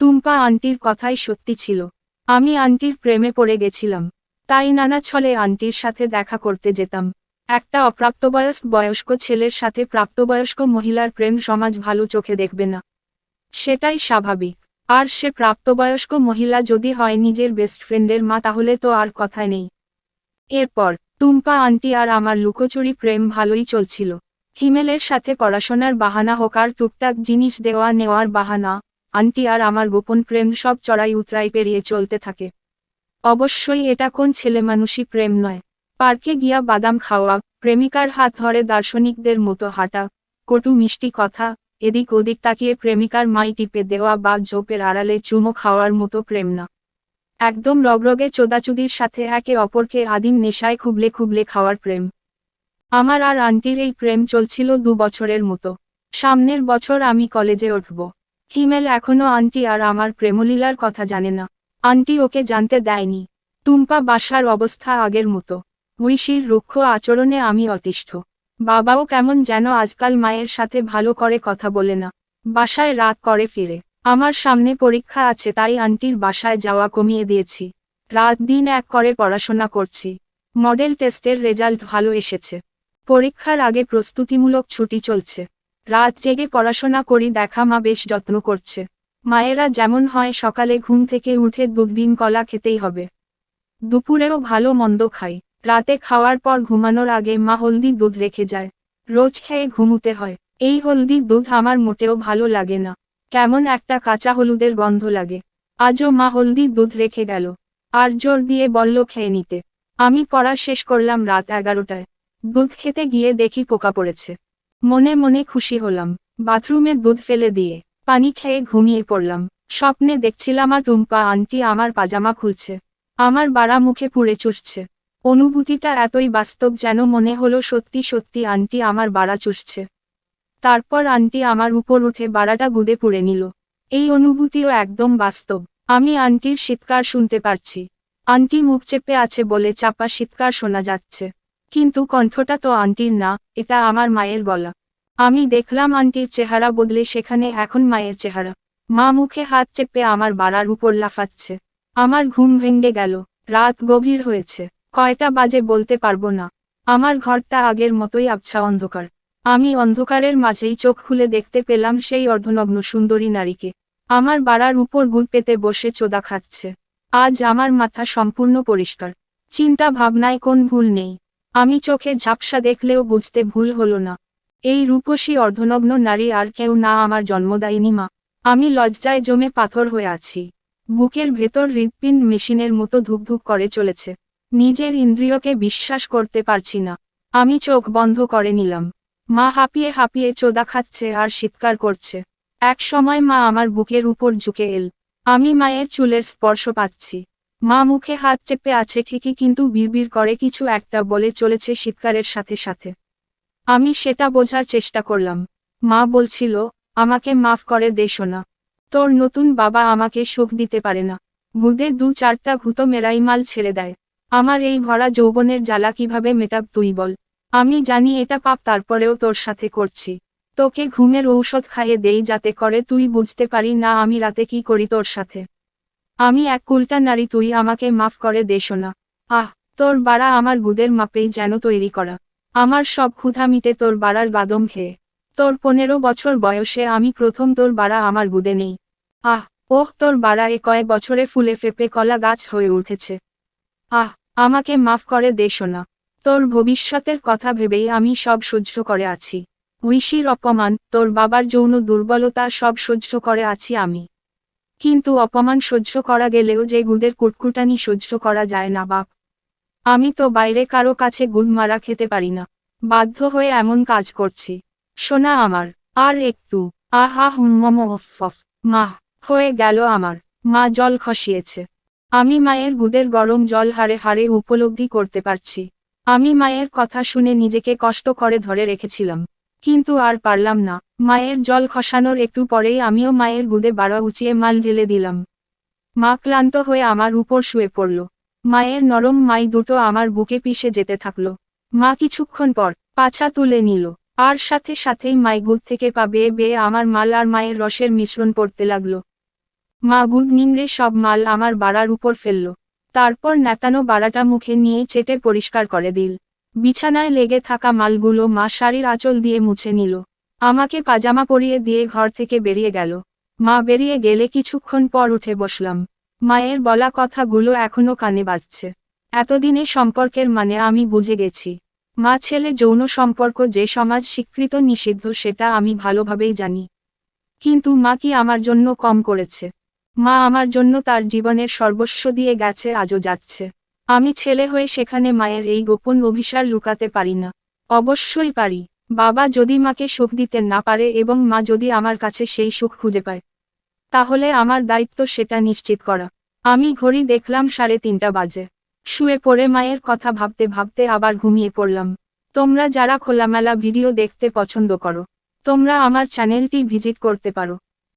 টুম্পা আন্টির কথাই সত্যি ছিল। আমি আন্টির প্রেমে পড়ে গেছিলাম। তাই নানা ছলে আন্টির সাথে দেখা করতে যেতাম। একটা বয়স্ক ছেলের সাথে প্রাপ্তবয়স্ক মহিলার প্রেম সমাজ ভালো চোখে দেখবে না। সেটাই স্বাভাবিক। আর সে প্রাপ্তবয়স্ক মহিলা যদি হয় নিজের বেস্ট ফ্রেন্ডের মা, তাহলে তো আর কথাই নেই। এরপর টুম্পা আন্টি আর আমার লুকোচুরি প্রেম ভালোই চলছিল। হিমেলের সাথে পড়াশোনার বাহানা হোক আর টুকটাক জিনিস দেওয়া নেওয়ার বাহানা, আন্টি আর আমার গোপন প্রেম সব চড়াই উতরাই পেরিয়ে চলতে থাকে। অবশ্যই এটা কোন ছেলেমানুষি প্রেম নয়। পার্কে গিয়া বাদাম খাওয়া, প্রেমিকার হাত ধরে দার্শনিকদের মতো হাঁটা, কটু মিষ্টি কথা, এদিক ওদিক তাকিয়ে প্রেমিকার মাই টিপে দেওয়া বা ঝোপের আড়ালে চুমো খাওয়ার মতো প্রেম না। একদম রগরগে চোদাচুদির সাথে একে অপরকে আদিম নেশায় খুবলে খুবলে খাওয়ার প্রেম। আমার আর আন্টির এই প্রেম চলছিল 2 বছরের মতো। সামনের বছর আমি কলেজে উঠব। হিমেল এখনো আন্টি আর আমার প্রেমলীলার কথা জানে না। আন্টি ওকে জানতে দেয়নি। টুম্পা বাসার অবস্থা আগের মতো। ঐশীর রুক্ষ আচরণে আমি অতিষ্ঠ। বাবাও কেমন যেন আজকাল মায়ের সাথে ভালো করে কথা বলে না। বাসায় রাত করে ফিরে। আমার সামনে পরীক্ষা আছে তাই আন্টির বাসায় যাওয়া কমিয়ে দিয়েছি। রাত দিন এক করে পড়াশোনা করছি। মডেল টেস্টের রেজাল্ট ভালো এসেছে। পরীক্ষার আগে প্রস্তুতিমূলক ছুটি চলছে। রাত জেগে পড়াশোনা করি দেখা মা বেশ যত্ন করছে। মায়েরা যেমন হয় সকালে ঘুম থেকে উঠে দুদিন কলা খেতেই হবে। দুপুরেও ভালো মন্দ খাই। রাতে খাওয়ার পর ঘুমানোর আগে মা হলদি দুধ রেখে যায়। রোজ খেয়ে ঘুমুতে হয়। এই হলদি দুধ আমার মোটেও ভালো লাগে না। কেমন একটা কাঁচা হলুদের গন্ধ লাগে। আজও মা হলদি দুধ রেখে গেল। আর জোর দিয়ে বলল খেয়ে নিতে। আমি পড়া শেষ করলাম রাত 11টায়। দুধ খেতে গিয়ে দেখি পোকা পড়েছে। মনে মনে খুশি হলাম। বাথরুমে দুধ ফেলে দিয়ে পানি খেয়ে ঘুমিয়ে পড়লাম। স্বপ্নে দেখছিলাম আর টুম্পা আন্টি আমার পাজামা খুলছে। আমার বাড়া মুখে পুড়ে চুষছে। অনুভূতিটা এতই বাস্তব যেন মনে হলো সত্যি সত্যি আন্টি আমার বাড়া চুষছে। তারপর আন্টি আমার উপর উঠে বাড়াটা গুদে পুড়ে নিল। এই অনুভূতিও একদম বাস্তব। আমি আন্টির চিৎকার শুনতে পারছি। আন্টি মুখ চেপে আছে বলে চাপা চিৎকার শোনা যাচ্ছে। কিন্তু কণ্ঠটা তো আন্টির না, এটা আমার মায়ের গলা। আমি দেখলাম আন্টির চেহারা বদলে সেখানে এখন মায়ের চেহারা। মা মুখে হাত চেপে আমার বাড়ার উপর লাফাচ্ছে। আমার ঘুম ভেঙে গেল। রাত গভীর হয়েছে। কয়টা বাজে বলতে পারবো না। আমার ঘরটা আগের মতোই আবছা অন্ধকার। আমি অন্ধকারের মাঝেই চোখ খুলে দেখতে পেলাম সেই অর্ধনগ্ন সুন্দরী নারীকে। আমার বাড়ার উপর গুল পেতে বসে চোদা খাচ্ছে। আজ আমার মাথা সম্পূর্ণ পরিষ্কার। চিন্তা ভাবনায় কোন ভুল নেই। আমি চোখে ঝাপসা দেখলেও বুঝতে ভুল হলো না। এই রূপসী অর্ধনগ্ন নারী আর কেউ না, আমার জন্মদায়িনী মা। আমি লজ্জায় জমে পাথর হয়ে আছি। বুকের ভেতর হৃৎপিণ্ড মেশিনের মতো ধুকধুক করে চলেছে। নিজের ইন্দ্রিয়কে বিশ্বাস করতে পারছি না। আমি চোখ বন্ধ করে নিলাম। মা হাঁপিয়ে হাঁপিয়ে চোদা খাচ্ছে আর চিৎকার করছে। এক সময় মা আমার বুকের উপর ঝুঁকে এল। আমি মায়ের চুলের স্পর্শ পাচ্ছি। মা মুখে হাত চেপে আছে ঠিকই, কিন্তু বিড়বিড় করে কিছু একটা বলে চলেছে চিৎকারের সাথে সাথে। আমি সেটা বোঝার চেষ্টা করলাম। মা বলছিল, আমাকে মাফ করে দে সোনা। তোর নতুন বাবা আমাকে সুখ দিতে পারে না। গুদে 2-4টা ঘুতো মেরাই মাল ছেড়ে দেয়। আমার এই ভরা যৌবনের জ্বালা কিভাবে মেটাব তুই বল। আমি জানি এটা পাপ, তারপরেও তোর সাথে করছি। তোকে ঘুমের ঔষধ খাইয়ে দেই যাতে করে তুই বুঝতে পারি না আমি রাতে কি করি তোর সাথে। আমি এক কুলটা নারী, তুই আমাকে মাফ করে দে সোনা। আহ, তোর বাড়া আমার গুদের মাপেই যেন তৈরি করা। আমার সব ক্ষুধা মিটে তোর বাড়ার গাদম খেয়ে। তোর 15 বছর বয়সে আমি প্রথম তোর বাড়া আমার গুদে নেই। আহ, ওহ, তোর বাড়া এ কয়েক বছরে ফুলে ফেপে কলা গাছ হয়ে উঠেছে। আহ, আমাকে মাফ করে দে সোনা। তোর ভবিষ্যতের কথা ভেবেই আমি সব সহ্য করে আছি। ঐশীর অপমান, তোর বাবার যৌন দুর্বলতা সব সহ্য করে আছি আমি। কিন্তু অপমান সহ্য করা গেলেও যে গুদের কুটকুটানি সহ্য করা যায় না বাপ। আমি তো বাইরে কারো কাছে গুদ মারা খেতে পারি না। বাধ্য হয়ে এমন কাজ করছি। সোনা আমার, আর একটু। আহা হুম্মম অফ। মা, হয়ে গেল আমার। মা জল খসিয়েছে। আমি মায়ের গুদের গরম জল হাড়ে হাড়ে উপলব্ধি করতে পারছি। আমি মায়ের কথা শুনে নিজেকে কষ্ট করে ধরে রেখেছিলাম। কিন্তু আর পারলাম না। মায়ের জল খসানোর একটু পরেই আমিও মায়ের গুদে বাড়া উঁচিয়ে মাল ঢেলে দিলাম। মা ক্লান্ত হয়ে আমার উপর শুয়ে পড়ল। মায়ের নরম মাই দুটো আমার বুকে পিষে যেতে থাকলো। মা কিছুক্ষণ পর পাছা তুলে নিল। আর সাথে সাথেই মাই গুদ থেকে পা বেয়ে বেয়ে আমার মাল আর মায়ের রসের মিশ্রণ পড়তে লাগলো। মা গুড নিংড়ে সব মাল আমার বাড়ার উপর ফেলল। তারপর নেতানো বাড়াটা মুখে নিয়ে চেটে পরিষ্কার করে দিল। বিছানায় লেগে থাকা মালগুলো মা শাড়ির আঁচল দিয়ে মুছে নিল। আমাকে পাজামা পরিয়ে দিয়ে ঘর থেকে বেরিয়ে গেল। মা বেরিয়ে গেলে কিছুক্ষণ পর উঠে বসলাম। মায়ের বলা কথাগুলো এখনো কানে বাজছে। এতদিনে সম্পর্কের মানে আমি বুঝে গেছি। মা ছেলে যৌন সম্পর্ক যে সমাজ স্বীকৃত নিষিদ্ধ সেটা আমি ভালোভাবেই জানি। কিন্তু মা কি আমার জন্য কম করেছে? মা আমার জন্য তার জীবনের সর্বস্ব দিয়ে গেছে, আজও যাচ্ছে। আমি ছেলে হয়ে সেখানে মায়ের এই গোপন অভিসার লুকাতে পারি না। অবশ্যই পারি। বাবা যদি মাকে সুখ দিতে না পারে এবং মা যদি আমার কাছে সেই সুখ খুঁজে পায়, তাহলে আমার দায়িত্ব সেটা নিশ্চিত করা। আমি ঘড়ি দেখলাম 3:30 বাজে। শুয়ে পড়ে মায়ের কথা ভাবতে ভাবতে আবার ঘুমিয়ে পড়লাম। তোমরা যারা খোলামেলা ভিডিও দেখতে পছন্দ করো, তোমরা আমার চ্যানেলটি ভিজিট করতে পারো।